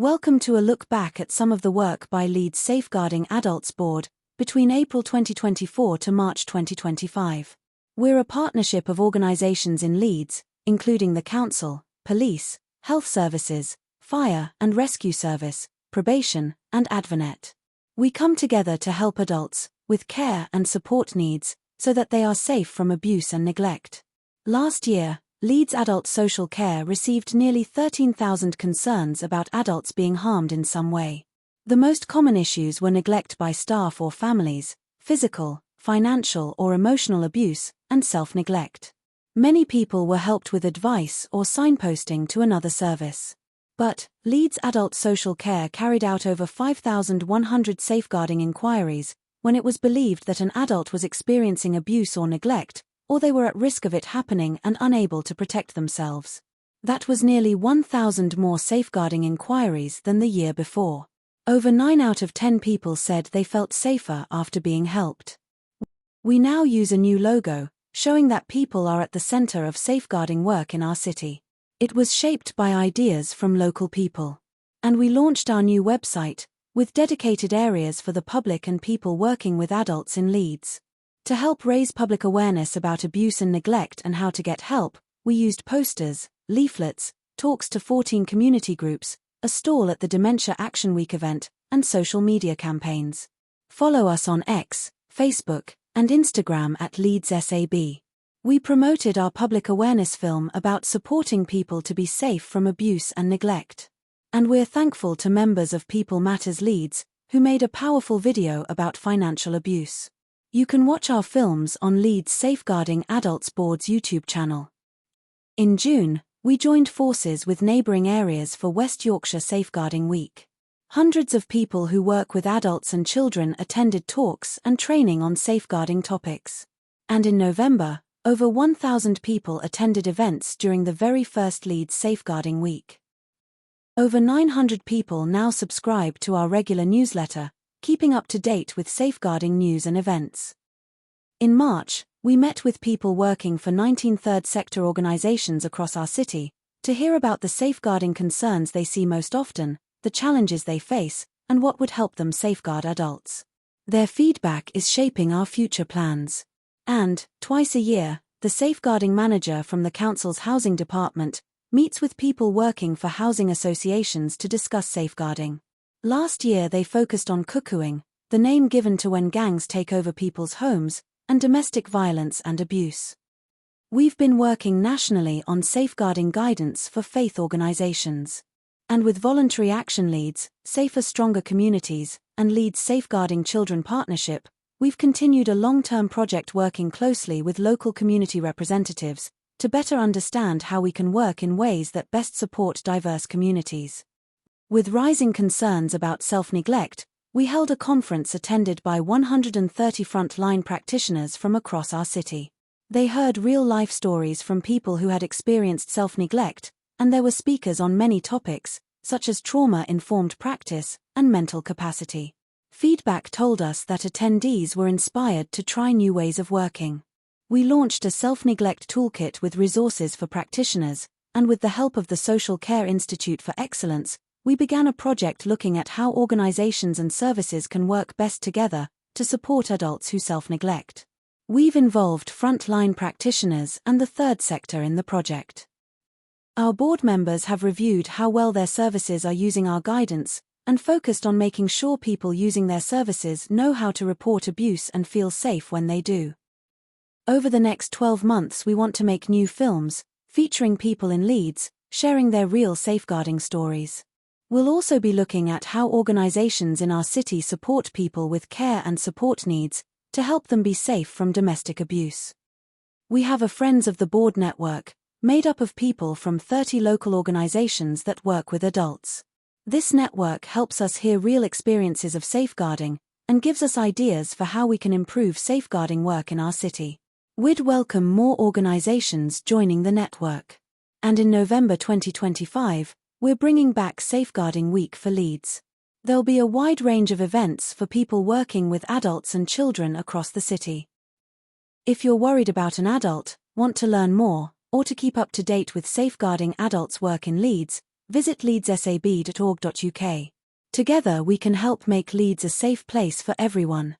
Welcome to a look back at some of the work by Leeds Safeguarding Adults Board between April 2024 to March 2025. We're a partnership of organisations in Leeds, including the Council, Police, Health Services, Fire and Rescue Service, Probation, and Advonet. We come together to help adults with care and support needs so that they are safe from abuse and neglect. Last year, Leeds Adult Social Care received nearly 13,000 concerns about adults being harmed in some way. The most common issues were neglect by staff or families, physical, financial or emotional abuse, and self-neglect. Many people were helped with advice or signposting to another service. But, Leeds Adult Social Care carried out over 5,100 safeguarding inquiries when it was believed that an adult was experiencing abuse or neglect, or they were at risk of it happening and unable to protect themselves. That was nearly 1,000 more safeguarding inquiries than the year before. Over 9 out of 10 people said they felt safer after being helped. We now use a new logo, showing that people are at the center of safeguarding work in our city. It was shaped by ideas from local people. And we launched our new website, with dedicated areas for the public and people working with adults in Leeds. To help raise public awareness about abuse and neglect and how to get help, we used posters, leaflets, talks to 14 community groups, a stall at the Dementia Action Week event, and social media campaigns. Follow us on X, Facebook, and Instagram at Leeds LSAB. We promoted our public awareness film about supporting people to be safe from abuse and neglect. And we're thankful to members of People Matters Leeds, who made a powerful video about financial abuse. You can watch our films on Leeds Safeguarding Adults Board's YouTube channel. In June, we joined forces with neighbouring areas for West Yorkshire Safeguarding Week. Hundreds of people who work with adults and children attended talks and training on safeguarding topics. And in November, over 1,000 people attended events during the very first Leeds Safeguarding Week. Over 900 people now subscribe to our regular newsletter, keeping up to date with safeguarding news and events. In March, we met with people working for 19 third sector organisations across our city to hear about the safeguarding concerns they see most often, the challenges they face, and what would help them safeguard adults. Their feedback is shaping our future plans. And, twice a year, the safeguarding manager from the council's housing department meets with people working for housing associations to discuss safeguarding. Last year they focused on cuckooing, the name given to when gangs take over people's homes, and domestic violence and abuse. We've been working nationally on safeguarding guidance for faith organisations. And with Voluntary Action Leeds, Safer Stronger Communities, and Leeds Safeguarding Children Partnership, we've continued a long-term project working closely with local community representatives to better understand how we can work in ways that best support diverse communities. With rising concerns about self-neglect, we held a conference attended by 130 front-line practitioners from across our city. They heard real-life stories from people who had experienced self-neglect, and there were speakers on many topics, such as trauma-informed practice and mental capacity. Feedback told us that attendees were inspired to try new ways of working. We launched a self-neglect toolkit with resources for practitioners, and with the help of the Social Care Institute for Excellence, we began a project looking at how organisations and services can work best together to support adults who self-neglect. We've involved frontline practitioners and the third sector in the project. Our board members have reviewed how well their services are using our guidance and focused on making sure people using their services know how to report abuse and feel safe when they do. Over the next 12 months we want to make new films, featuring people in Leeds, sharing their real safeguarding stories. We'll also be looking at how organisations in our city support people with care and support needs to help them be safe from domestic abuse. We have a Friends of the Board network, made up of people from 30 local organisations that work with adults. This network helps us hear real experiences of safeguarding and gives us ideas for how we can improve safeguarding work in our city. We'd welcome more organisations joining the network. And in November 2025, we're bringing back Safeguarding Week for Leeds. There'll be a wide range of events for people working with adults and children across the city. If you're worried about an adult, want to learn more, or to keep up to date with safeguarding adults' work in Leeds, Visit leadssab.org.uk. Together we can help make Leeds a safe place for everyone.